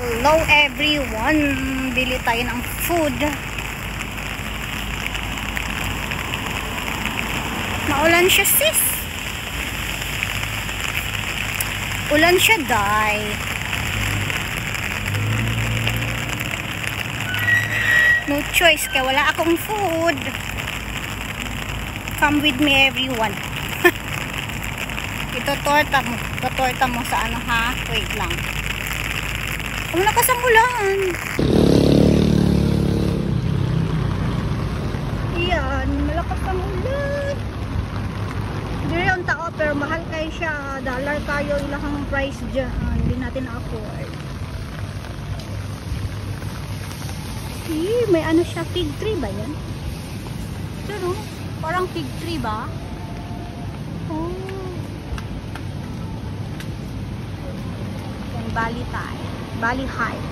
Hello everyone! Bili tayo ng food. Maulan siya sis. Ulan siya day. No choice kaya wala akong food. Come with me everyone. Ito torta mo. Torta mo sa ano ha? Wait lang. Malakas ang ulan. Yan, malakas ang ulan. Hindi yung tao pero mahal kayo siya. Dollar kayo ilang price dyan. Hindi natin afford. May ano siya, fig tree ba yan? Pero parang fig tree ba? Oh. Yan, Bali tayo. Bali high.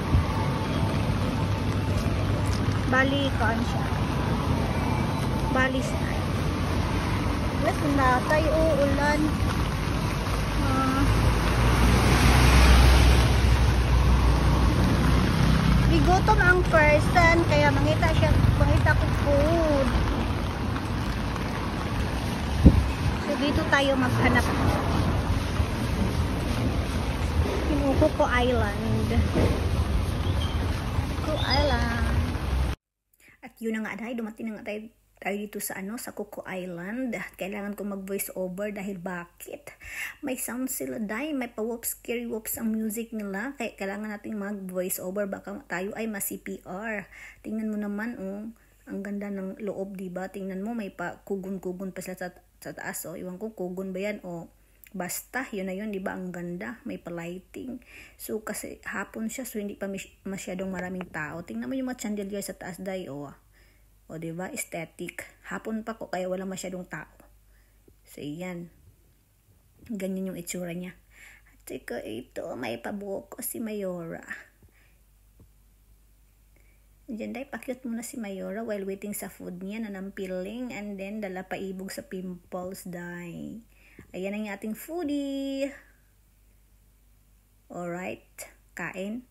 Bali kaan siya. Bali style. Yes, natay uulan. Bigutom ang person kaya mangita ko food. So dito tayo maghanap. Kuko Island. Kuko Island. At yun na nga dahil dumating na nga tayo dito sa sa Kuko Island. Kailangan ko mag voice over dahil bakit? May sound sila dahil may pa-whoops, scary whoops ang music nila. Kaya kailangan natin mag voice over baka tayo ay ma-CPR. Tingnan mo naman ang ganda ng loob, diba? Tingnan mo may pa kugon-kugon pa sila sa taas. Iwan ko kugon ba yan basta, yun na yun, di ba? Ang ganda, may pa-lighting. So, kasi hapon siya, so hindi pa masyadong maraming tao. Tingnan mo yung mga chandelier sa taas, day, di ba? Aesthetic. Hapon pa ko, kaya wala masyadong tao. So, yan. Ganyan yung itsura niya. At saka ito, may pabuko si Mayora. Diyan, day, pakyut muna si Mayora while waiting sa food niya, nanampiling, and then dala pa ibog sa pimples, day. Ayan ang ating foodie. Alright. Kain.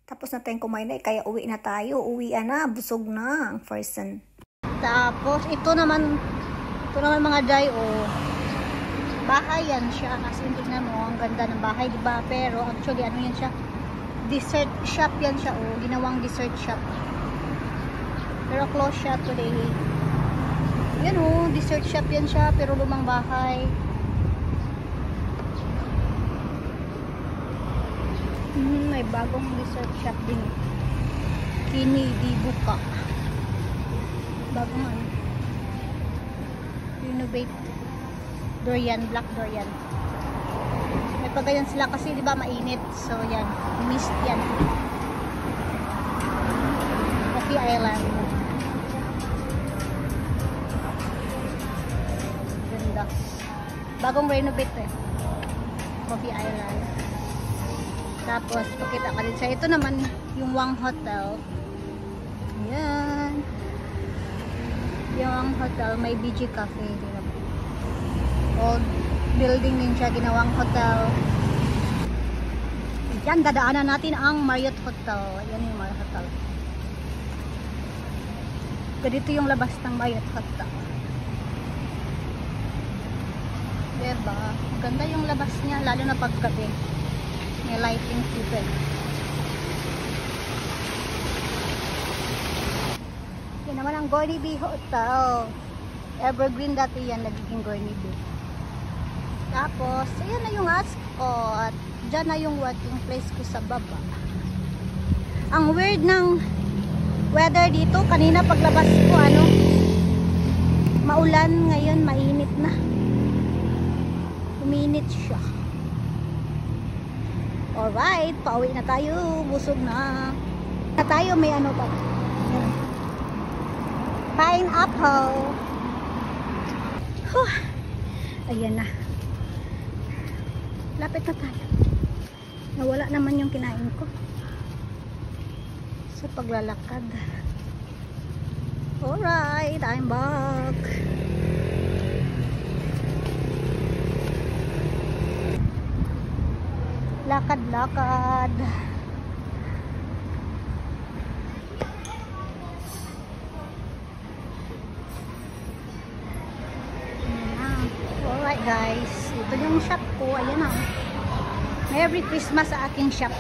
Tapos na tayong kumain na. Kaya uwi na tayo. Uwi na. Busog na ang person. Tapos ito naman mga day. Bahay yan siya. Kasi tingnan mo. Ang ganda ng bahay. Diba? Pero actually ano yan siya? Dessert shop yan siya. Ginawang dessert shop. Pero close siya today. Yan dessert shop yan siya, pero lumang bahay. May bagong dessert shop din. Kini di buka. Bagong renovate. Durian, black durian. May pagayan sila kasi, di ba, mainit. So, yan. Mist yan. Coffee Island. Bagong renovate Coffee Island. Tapos pakita ka din siya. Ito naman yung Wang Hotel. Yan. Yung Wang Hotel may BG Cafe. Old building din siya, ginawang hotel. Yan, dadaanan natin ang Marriott Hotel. Yan yung Marriott Hotel. Ganito yung labas ng Marriott Hotel. Diba? Ganda yung labas niya, lalo na paggabi. May lighting dito. Yan naman ang Gorney Bay Hotel. Evergreen dati yan, nagiging Gorney Bay. Tapos, ayan na yung Ascot. Diyan na yung working place ko sa baba. Ang weird ng weather dito, kanina paglabas ko, maulan, ngayon mainit na. Minutes siya. Alright, pauwi na tayo. Busog na. Tayo may pa. Pineapple. Ayan na. Lapit na tayo. Nawala naman yung kinain ko sa paglalakad. Alright, I'm back. lakad-lakad. Alright guys, ito yung shop ko. Ayan na. Merry Christmas sa aking shop.